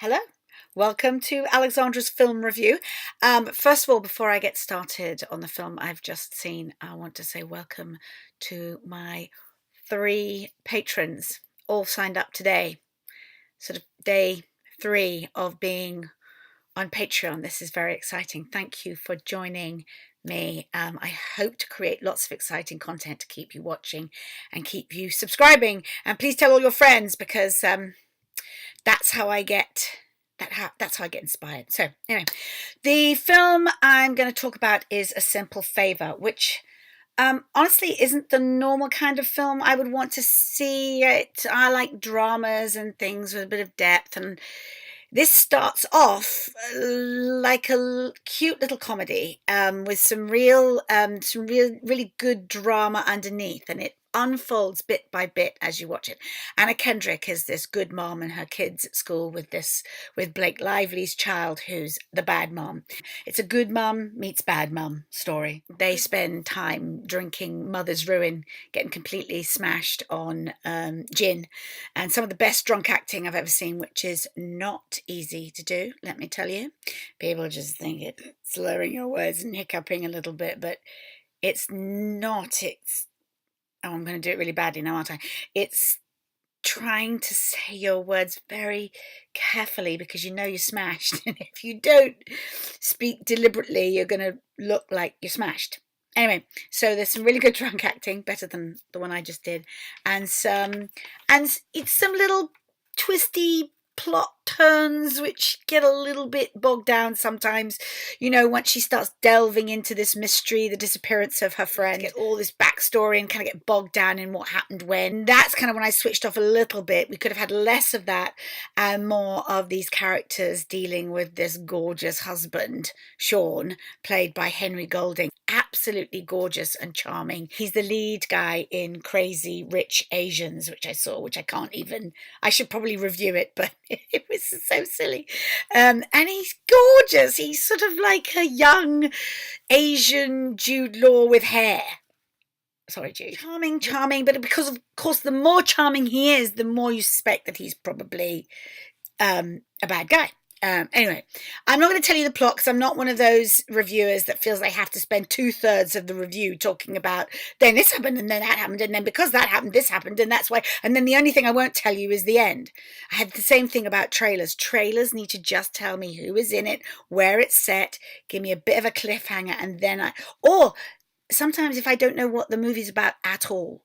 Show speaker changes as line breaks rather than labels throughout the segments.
Hello, welcome to Alexandra's film review. First of all, before I get started on the film I've just seen, I want to say welcome to my 3 patrons, all signed up today. Sort of day 3 of being on Patreon. This is very exciting. Thank you for joining me. I hope to create lots of exciting content to keep you watching and keep you subscribing. And please tell all your friends because that's how I get that's how I get inspired. So anyway, the film I'm going to talk about is A Simple Favour, which honestly isn't the normal kind of film I would want to see. I like dramas and things with a bit of depth, and this starts off like a cute little comedy with really good drama underneath, and it unfolds bit by bit as you watch it. Anna Kendrick is this good mom and her kids at school with Blake Lively's child, who's the bad mom. It's a good mum meets bad mum story. They spend time drinking mother's ruin, getting completely smashed on gin, and some of the best drunk acting I've ever seen, which is not easy to do, let me tell you. People just think it slurring your words and hiccuping a little bit, but it's not. Oh, I'm going to do it really badly now, aren't I? It's trying to say your words very carefully because you know you're smashed. And if you don't speak deliberately, you're going to look like you're smashed. Anyway, so there's some really good drunk acting, better than the one I just did. And it's some little twisty plot turns which get a little bit bogged down sometimes, once she starts delving into this mystery, the disappearance of her friend, get all this backstory and kind of get bogged down in what happened when. That's kind of when I switched off a little bit. We could have had less of that and more of these characters dealing with this gorgeous husband, Sean, played by Henry Golding. Absolutely gorgeous and charming. He's the lead guy in Crazy Rich Asians, which I should probably review it, but it was so silly. And he's gorgeous. He's sort of like a young Asian Jude Law with hair. Sorry, Jude. Charming, but because of course the more charming he is, the more you suspect that he's probably a bad guy. Anyway, I'm not going to tell you the plot because I'm not one of those reviewers that feels they have to spend 2/3 of the review talking about then this happened and then that happened and then because that happened this happened and that's why, and then the only thing I won't tell you is the end. I had the same thing about trailers. Trailers need to just tell me who is in it, where it's set, give me a bit of a cliffhanger, and then or sometimes if I don't know what the movie's about at all,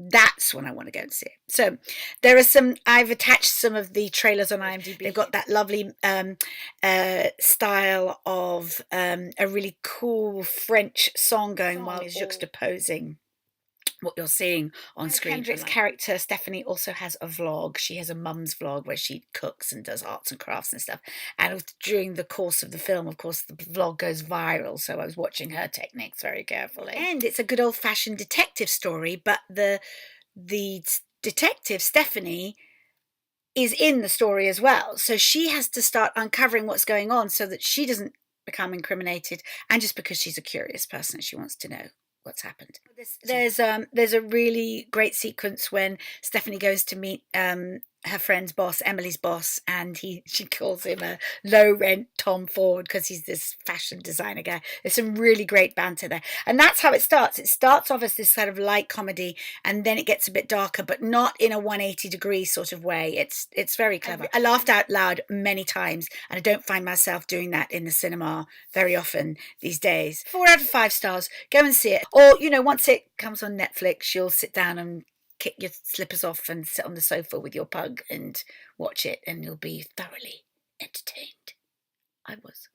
that's when I want to go and see it. So I've attached some of the trailers on IMDb. They've got that lovely style of a really cool French song going while it's juxtaposing what you're seeing on screen. Kendrick's character Stephanie also has a vlog. She has a mum's vlog where she cooks and does arts and crafts and stuff. And during the course of the film, of course, the vlog goes viral. So I was watching her techniques very carefully. And it's a good old-fashioned detective story, but the detective Stephanie is in the story as well. So she has to start uncovering what's going on so that she doesn't become incriminated, and just because she's a curious person, she wants to know what's happened. There's a really great sequence when Stephanie goes to meet her friend's boss, Emily's boss, and she calls him a low rent Tom Ford because he's this fashion designer guy. There's some really great banter there, and that's how it starts. It starts off as this kind of light comedy, and then it gets a bit darker, but not in a 180-degree sort of way. It's very clever. I laughed out loud many times, and I don't find myself doing that in the cinema very often these days. 4 out of 5 stars. Go and see it, or once it comes on Netflix, you'll sit down and kick your slippers off and sit on the sofa with your pug and watch it, and you'll be thoroughly entertained. I was.